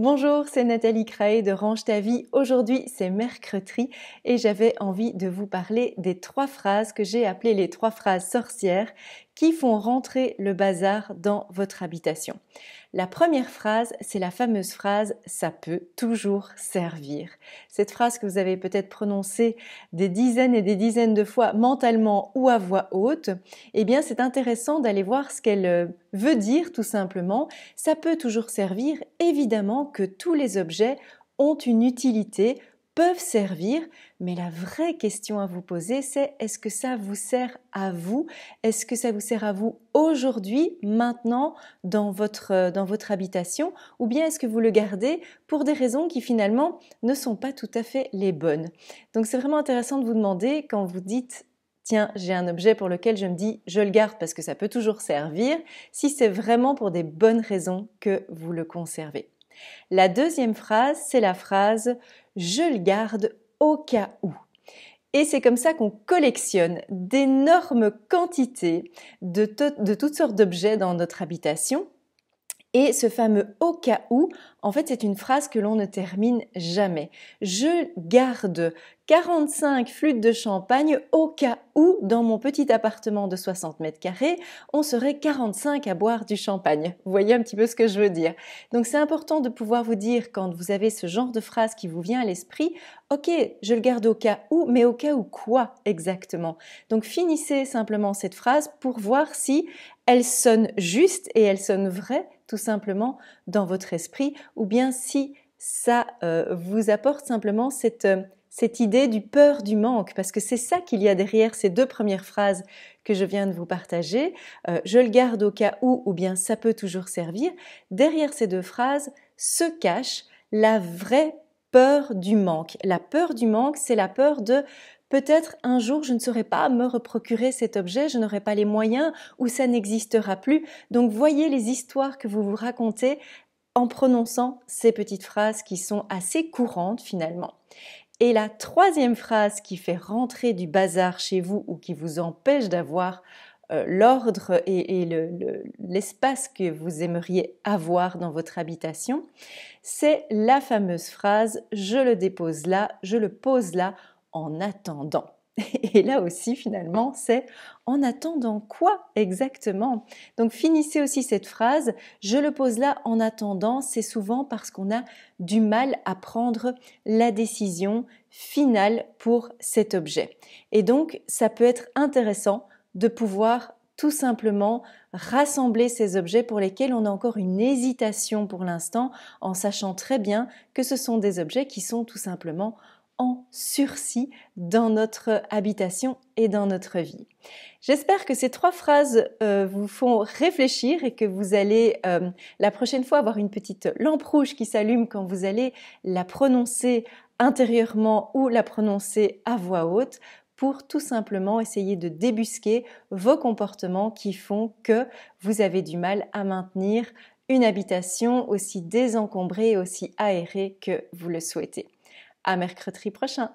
Bonjour, c'est Nathalie Craé de Range ta vie. Aujourd'hui, c'est mercredi et j'avais envie de vous parler des 3 phrases que j'ai appelées les 3 phrases sorcières qui font rentrer le bazar dans votre habitation. La première phrase, c'est la fameuse phrase « ça peut toujours servir ». Cette phrase que vous avez peut-être prononcée des dizaines et des dizaines de fois mentalement ou à voix haute, eh bien c'est intéressant d'aller voir ce qu'elle veut dire tout simplement. Ça peut toujours servir, évidemment que tous les objets ont une utilité, peuvent servir, mais la vraie question à vous poser, c'est est-ce que ça vous sert à vous? Est-ce que ça vous sert à vous aujourd'hui, maintenant, dans votre habitation? Ou bien est-ce que vous le gardez pour des raisons qui finalement ne sont pas tout à fait les bonnes? Donc c'est vraiment intéressant de vous demander quand vous dites tiens, j'ai un objet pour lequel je me dis je le garde parce que ça peut toujours servir, si c'est vraiment pour des bonnes raisons que vous le conservez. La deuxième phrase, c'est la phrase « je le garde au cas où ». Et c'est comme ça qu'on collectionne d'énormes quantités de toutes sortes d'objets dans notre habitation. Et ce fameux « au cas où », en fait, c'est une phrase que l'on ne termine jamais. Je garde 45 flûtes de champagne au cas où, dans mon petit appartement de 60 mètres carrés, on serait 45 à boire du champagne. Vous voyez un petit peu ce que je veux dire. Donc, c'est important de pouvoir vous dire, quand vous avez ce genre de phrase qui vous vient à l'esprit, « Ok, je le garde au cas où, mais au cas où quoi exactement ?» Donc, finissez simplement cette phrase pour voir si elle sonne juste et elle sonne vraie, tout simplement, dans votre esprit, ou bien si ça vous apporte simplement cette idée du peur du manque, parce que c'est ça qu'il y a derrière ces 2 premières phrases que je viens de vous partager. Je le garde au cas où, ou bien ça peut toujours servir. Derrière ces 2 phrases se cache la vraie peur du manque. La peur du manque, c'est la peur de peut-être un jour je ne saurai pas me reprocurer cet objet, je n'aurai pas les moyens ou ça n'existera plus. Donc voyez les histoires que vous vous racontez en prononçant ces petites phrases qui sont assez courantes finalement. Et la 3e phrase qui fait rentrer du bazar chez vous ou qui vous empêche d'avoir l'ordre et l'espace que vous aimeriez avoir dans votre habitation, c'est la fameuse phrase « je le dépose là, je le pose là en attendant ». Et là aussi, finalement, c'est « en attendant quoi exactement ?» Donc, finissez aussi cette phrase « je le pose là en attendant », c'est souvent parce qu'on a du mal à prendre la décision finale pour cet objet. Et donc, ça peut être intéressant de pouvoir tout simplement rassembler ces objets pour lesquels on a encore une hésitation pour l'instant, en sachant très bien que ce sont des objets qui sont tout simplement en sursis dans notre habitation et dans notre vie. J'espère que ces 3 phrases vous font réfléchir et que vous allez la prochaine fois avoir une petite lampe rouge qui s'allume quand vous allez la prononcer intérieurement ou la prononcer à voix haute pour tout simplement essayer de débusquer vos comportements qui font que vous avez du mal à maintenir une habitation aussi désencombrée et aussi aérée que vous le souhaitez. À mercredi prochain!